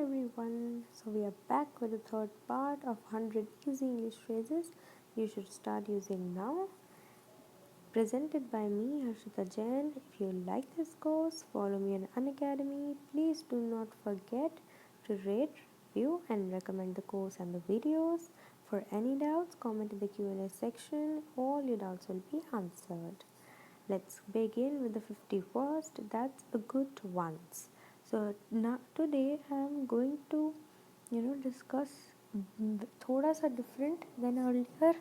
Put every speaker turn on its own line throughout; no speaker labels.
everyone. So we are back with the third part of 100 easy English phrases you should start using now. Presented by me, Harshita Jain. If you like this course, follow me on Unacademy. Please do not forget to rate, review and recommend the course and the videos. For any doubts, comment in the Q&A section. All your doubts will be answered. Let's begin with the 51st. That's a good ones. So now today I am going to discuss थोड़ा सा different than earlier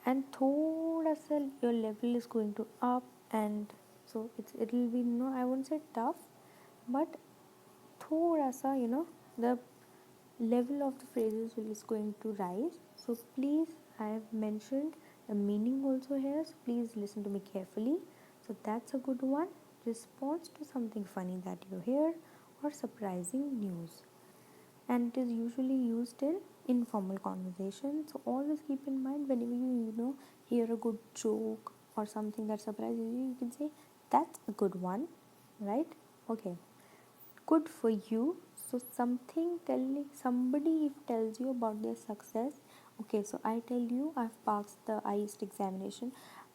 and थोड़ा सा your level is going to up, and so it'll be, I won't say tough, but थोड़ा सा the level of the phrases is going to rise. So please, I have mentioned the meaning also here, so please listen to me carefully. So that's a good one. Response to something funny that you hear or surprising news. And it is usually used in informal conversation. So always keep in mind, whenever you hear a good joke or something that surprises you, you can say that's a good one, right? Okay. Good for you. So somebody if tells you about their success. Okay, so I tell you I've passed the IELTS examination.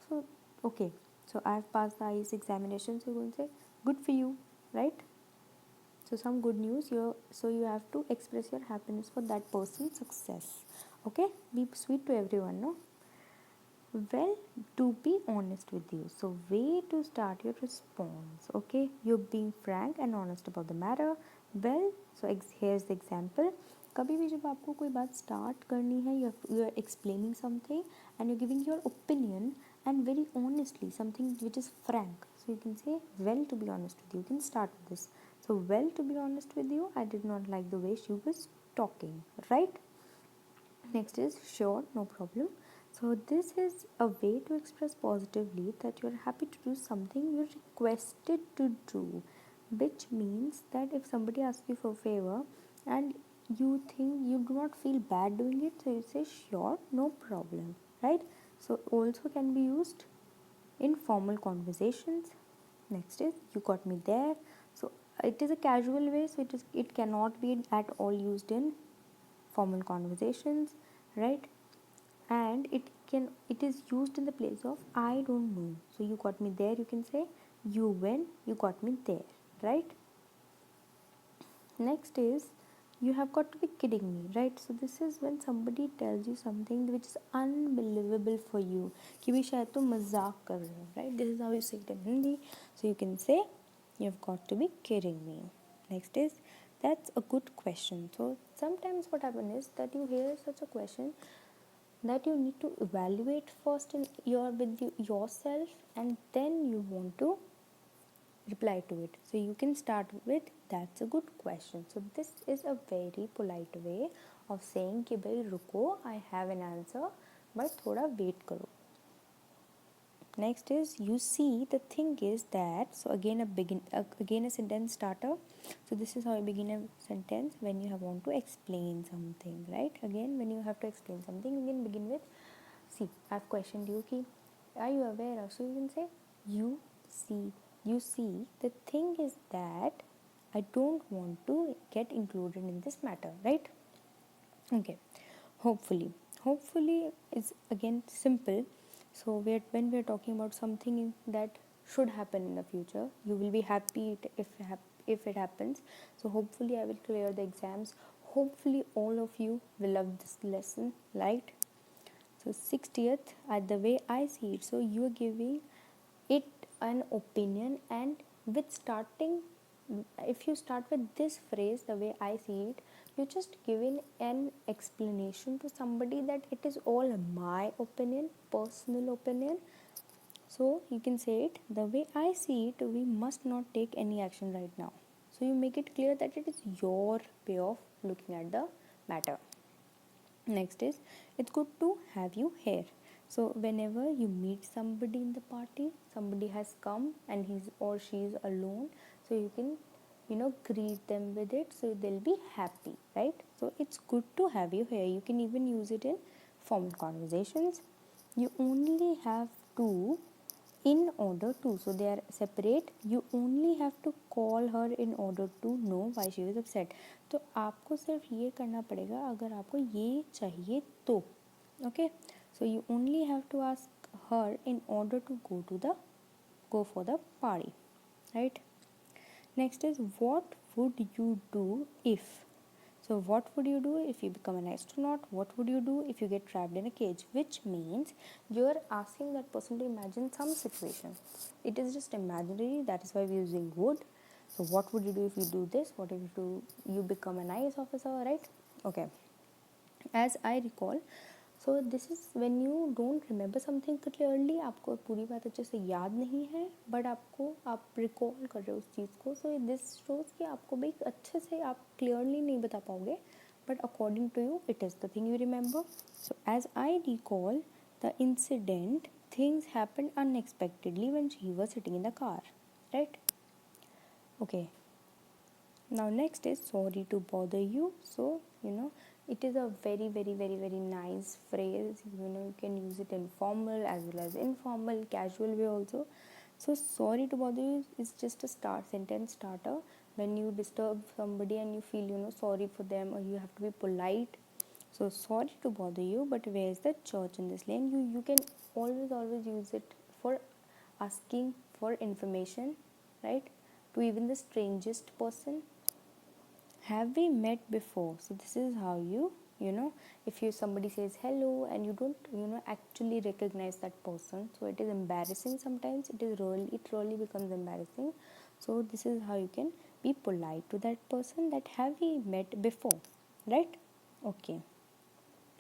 So okay, so I've passed the IELTS examination, so you're going to say good for you, right? So some good news, you have to express your happiness for that person's success. Okay, be sweet to everyone, no? Well, to be honest with you, so way to start your response. Okay, you're being frank and honest about the matter. Well, so here's the example. कभी भी जब आपको कोई बात start करनी है, you are explaining something and you're giving your opinion and very honestly, something which is frank, so you can say, well, to be honest with you, you can start with this. So well, to be honest with you, I did not like the way she was talking, right? Next is sure, no problem. So this is a way to express positively that you're happy to do something you're requested to do, which means that if somebody asks you for a favor and you think you do not feel bad doing it, so you say sure, no problem, right? So also can be used in formal conversations. Next is you got me there. So it is a casual way, so it cannot be at all used in formal conversations, right? And it is used in the place of I don't know. So you got me there, you can say you win, you got me there, right? Next is you have got to be kidding me, right? So this is when somebody tells you something which is unbelievable for you कि भी शायद तुम मजाक कर रहे हो, right? This is how you say it in Hindi. So you can say you've got to be kidding me. Next is that's a good question. So sometimes what happens is that you hear such a question that you need to evaluate first yourself, and then you want to reply to it. So you can start with that's a good question. So this is a very polite way of saying कि भाई रुको, I have an answer, but थोड़ा wait करो. Next is you see, the thing is that, so again a sentence starter. So this is how you begin a sentence when you want to explain something, right? Again, when you have to explain something, you can begin with, see, I've questioned you ki, are you aware of? So you can say you see, the thing is that I don't want to get included in this matter, right? Okay. Hopefully is again simple. So when we're talking about something that should happen in the future, you will be happy if it happens. So hopefully I will clear the exams. Hopefully all of you will love this lesson, right? So 60th, the way I see it, so you are giving it an opinion, and with starting, if you start with this phrase, the way I see it, you're just giving an explanation to somebody that it is all my opinion, personal opinion. So you can say it, the way I see it, we must not take any action right now. So you make it clear that it is your way of looking at the matter. Next is it's good to have you here. So whenever you meet somebody in the party, somebody has come and he's or she is alone, so you can greet them with it, so they'll be happy, right? So it's good to have you here. You can even use it in formal conversations. You only have to in order to, so they are separate. You only have to call her in order to know why she was upset. तो आपको सिर्फ ये करना पड़ेगा अगर आपको ये चाहिए तो. Okay, so you only have to ask her in order to go for the party, right? Next is, what would you do if? So what would you do if you become an astronaut? What would you do if you get trapped in a cage? Which means you're asking that person to imagine some situation. It is just imaginary, that is why we're using would. So what would you do if you do this? What if you become an IAS officer, right? Okay. As I recall, so this is when you don't remember something clearly, आपको पूरी बात अच्छे से याद नहीं है, but आप recall कर रहे हो उस चीज़ को. सो दिस शोज कि आपको भाई अच्छे से आप क्लियरली नहीं बता पाओगे, but according to you it is the thing you remember. So as I recall the incident, things happened unexpectedly when she was sitting in the car, right? Okay. Now next is, sorry to bother you. So it is a very very very very nice phrase. You can use it in formal as well as informal, casual way also. So sorry to bother you is just a sentence starter. When you disturb somebody and you feel sorry for them, or you have to be polite. So sorry to bother you, but where is the church in this lane? You can always use it for asking for information, right? To even the strangest person. Have we met before? So this is how if somebody says hello and you don't actually recognize that person, so it is embarrassing sometimes. It really becomes embarrassing. So this is how you can be polite to that person, that have we met before, right? Okay.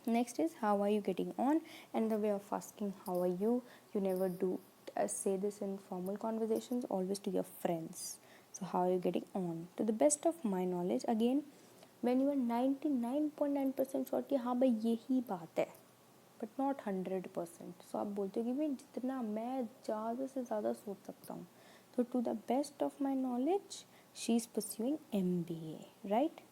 Next is, how are you getting on? And the way of asking how are you never do say this in formal conversations, always to your friends. So how are you getting on? To the best of my knowledge, again, when you are 99.9% sure कि हाँ भाई यही बात है, but not 100%, so आप बोलते हो कि भाई जितना मैं ज़्यादा से ज़्यादा सोच सकता हूँ. So to the best of my knowledge, she is pursuing MBA, right?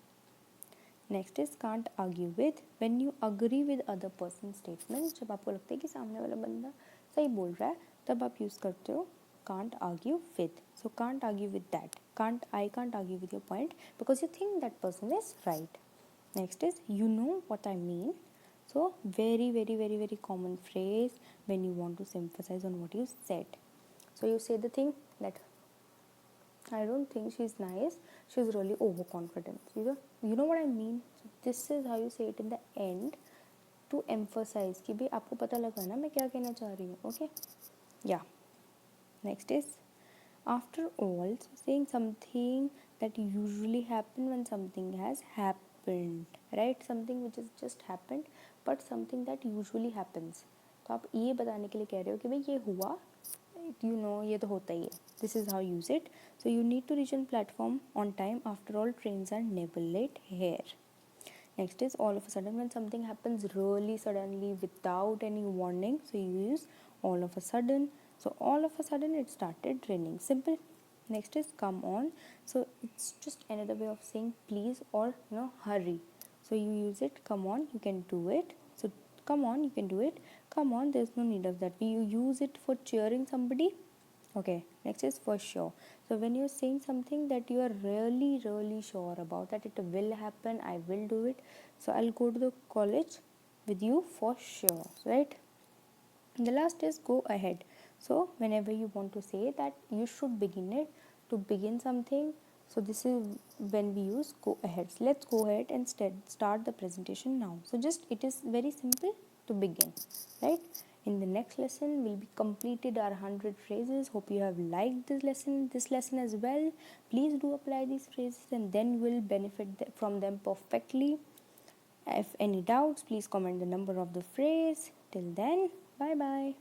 Next is can't argue with. When you agree with other person statement, जब आपको लगता है कि सामने वाला बंदा सही बोल रहा है, तब आप यूज़ करते हो can't argue with. So can't argue with that. I can't argue with your point because you think that person is right. Next is, you know what I mean. So very very very very common phrase when you want to emphasize on what you said. So you say the thing that I don't think she's nice, she's really overconfident. You know what I mean? So this is how you say it in the end to emphasize कि भाई आपको पता लगा ना मैं क्या कहना चाह रही हूँ. Okay? Yeah. Next is, after all, so saying something that usually happen when something has happened, right? Something which has just happened, but something that usually happens. तो आप ये बताने के लिए कह रहे हो कि भाई ये हुआ, ये तो होता ही है. This is how you use it. So you need to reach on platform on time. After all, trains are never late here. Next is, all of a sudden, when something happens really suddenly without any warning, so you use all of a sudden. So all of a sudden it started raining. Simple. Next is, come on. So it's just another way of saying please or hurry. So you use it, come on, you can do it. So come on, you can do it. Come on, there's no need of that. You use it for cheering somebody. Okay, next is for sure. So when you're saying something that you are really really sure about, that it will happen, I will do it, so I'll go to the college with you for sure, right? The last is go ahead. So whenever you want to say that you should begin it, to begin something, so this is when we use go ahead. So let's go ahead and start the presentation now. So just it is very simple to begin, right? In the next lesson we'll be completed our 100 phrases. Hope you have liked this lesson as well. Please do apply these phrases and then we'll benefit from them perfectly. If any doubts, please comment the number of the phrase. Till then, bye bye.